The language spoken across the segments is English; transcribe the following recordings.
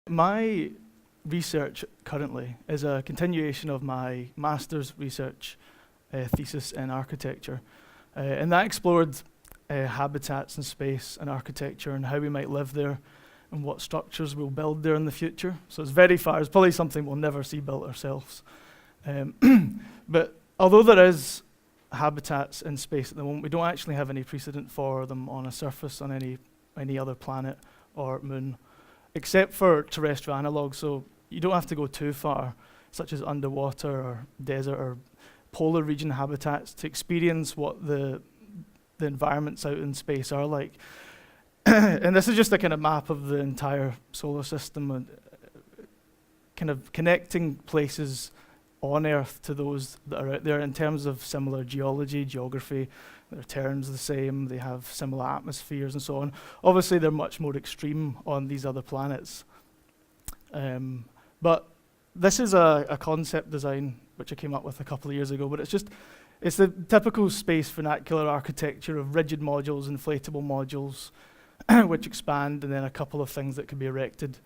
My research currently is a continuation of my master's research thesis in architecture. And that explored habitats in space and architecture and how we might live there and what structures we'll build there in the future. So it's very far, it's probably something we'll never see built ourselves. But although there is habitats in space at the moment, we don't actually have any precedent for them on a surface on any other planet or moon, except for terrestrial analogues. So you don't have to go too far, such as underwater or desert or polar region habitats, to experience what the environments out in space are like. And this is just a kind of map of the entire solar system, and kind of connecting places on Earth to those that are out there in terms of similar geology, geography. Their terms are the same, they have similar atmospheres and so on. Obviously they're much more extreme on these other planets. But this is a concept design which I came up with a couple of years ago, but it's the typical space vernacular architecture of rigid modules, inflatable modules, which expand, and then a couple of things that can be erected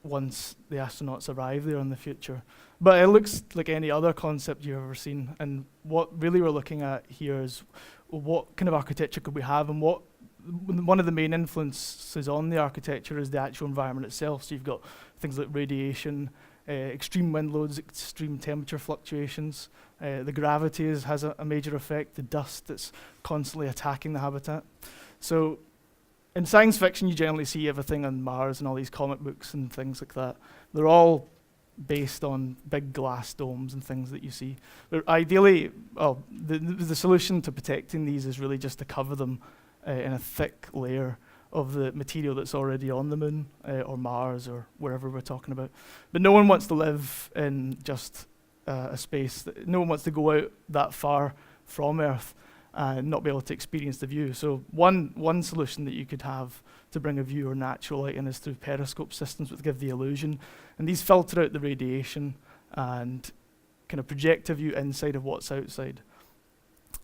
once the astronauts arrive there in the future. But it looks like any other concept you've ever seen, and what really we're looking at here is what kind of architecture could we have, and one of the main influences on the architecture is the actual environment itself. So you've got things like radiation, extreme wind loads, extreme temperature fluctuations. The gravity has a major effect, the dust that's constantly attacking the habitat. So in science fiction, you generally see everything on Mars and all these comic books and things like that. They're all based on big glass domes and things that you see. But ideally, the solution to protecting these is really just to cover them in a thick layer of the material that's already on the moon or Mars or wherever we're talking about. But no one wants to live in just a space. No one wants to go out that far from Earth and not be able to experience the view. So one solution that you could have to bring a view or natural light in is through periscope systems, which give the illusion. And these filter out the radiation and kind of project a view inside of what's outside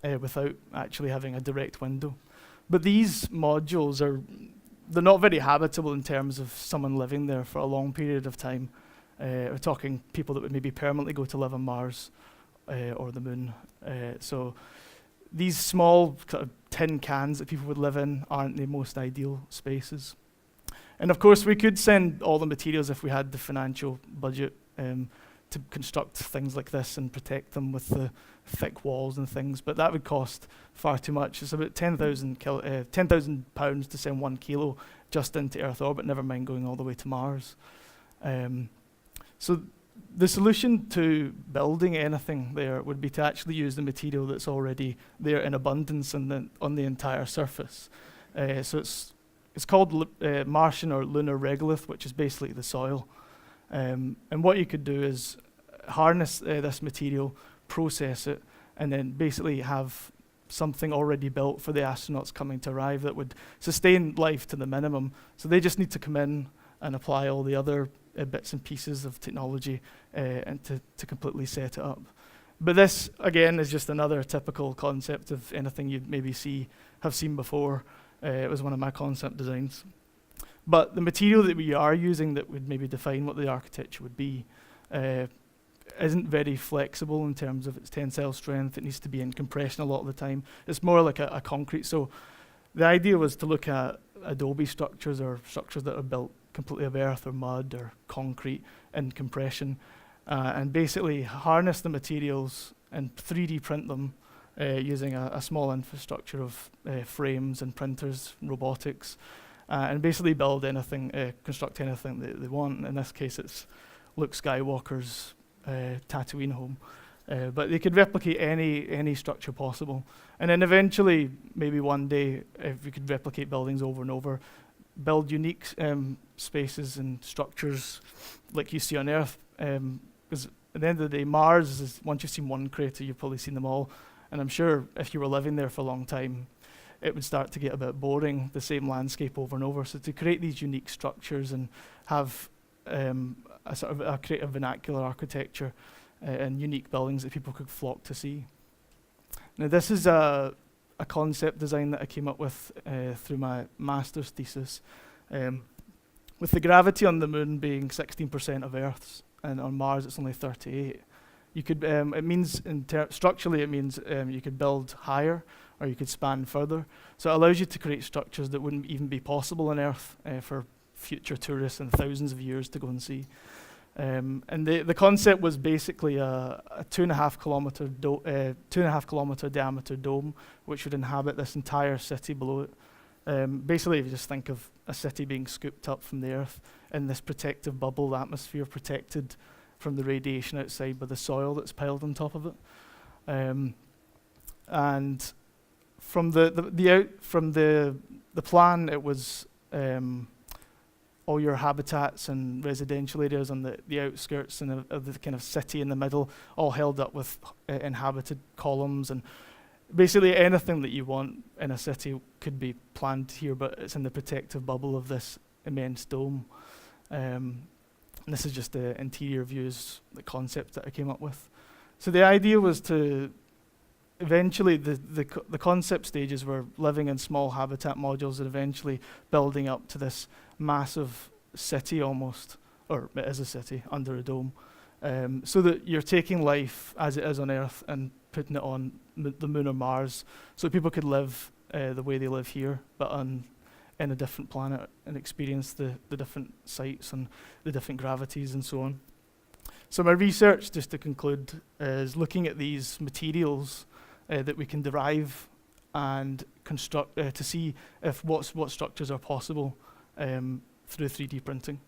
without actually having a direct window. But these modules they're not very habitable in terms of someone living there for a long period of time. We're talking people that would maybe permanently go to live on Mars or the moon. So these small kind of tin cans that people would live in aren't the most ideal spaces. And of course, we could send all the materials if we had the financial budget to construct things like this and protect them with the thick walls and things, but that would cost far too much. It's about 10,000 pounds to send 1 kilo just into Earth orbit, never mind going all the way to Mars. So the solution to building anything there would be to actually use the material that's already there in abundance on the entire surface. So it's called Martian or lunar regolith, which is basically the soil. And what you could do is harness this material, process it, and then basically have something already built for the astronauts coming to arrive that would sustain life to the minimum. So they just need to come in and apply all the other bits and pieces of technology and to completely set it up. But this, again, is just another typical concept of anything you'd maybe have seen before. It was one of my concept designs. But the material that we are using that would maybe define what the architecture would be isn't very flexible in terms of its tensile strength. It needs to be in compression a lot of the time. It's more like a concrete. So the idea was to look at adobe structures or structures that are built completely of earth or mud or concrete in compression and basically harness the materials and 3D print them using a small infrastructure of frames and printers, robotics, and basically build anything, construct anything that they want. In this case, it's Luke Skywalker's Tatooine home. But they could replicate any structure possible. And then eventually, maybe one day, if we could replicate buildings over and over, build unique spaces and structures like you see on Earth. Because at the end of the day, Mars is, once you've seen one crater, you've probably seen them all. And I'm sure if you were living there for a long time, it would start to get a bit boring, the same landscape over and over. So to create these unique structures and have a sort of a creative vernacular architecture and unique buildings that people could flock to see. Now this is a concept design that I came up with through my master's thesis. with the gravity on the moon being 16% of Earth's, and on Mars it's only 38. You could, it means structurally it means you could build higher or you could span further. So it allows you to create structures that wouldn't even be possible on Earth for future tourists in thousands of years to go and see. And the concept was basically a 2.5 kilometer diameter dome, which would inhabit this entire city below it. Basically, if you just think of a city being scooped up from the Earth in this protective bubble, the atmosphere protected from the radiation outside by the soil that's piled on top of it. And from the plan, it was all your habitats and residential areas on the outskirts and of the kind of city in the middle, all held up with inhabited columns, and basically anything that you want in a city could be planned here, but it's in the protective bubble of this immense dome. And this is just the interior views, the concept that I came up with. So the idea was to eventually, the concept stages were living in small habitat modules and eventually building up to this massive city almost, or it is a city under a dome, so that you're taking life as it is on Earth and putting it on the moon or Mars, so people could live the way they live here, but in a different planet and experience the different sights and the different gravities and so on. So my research, just to conclude, is looking at these materials that we can derive and construct to see if what structures are possible through 3D printing.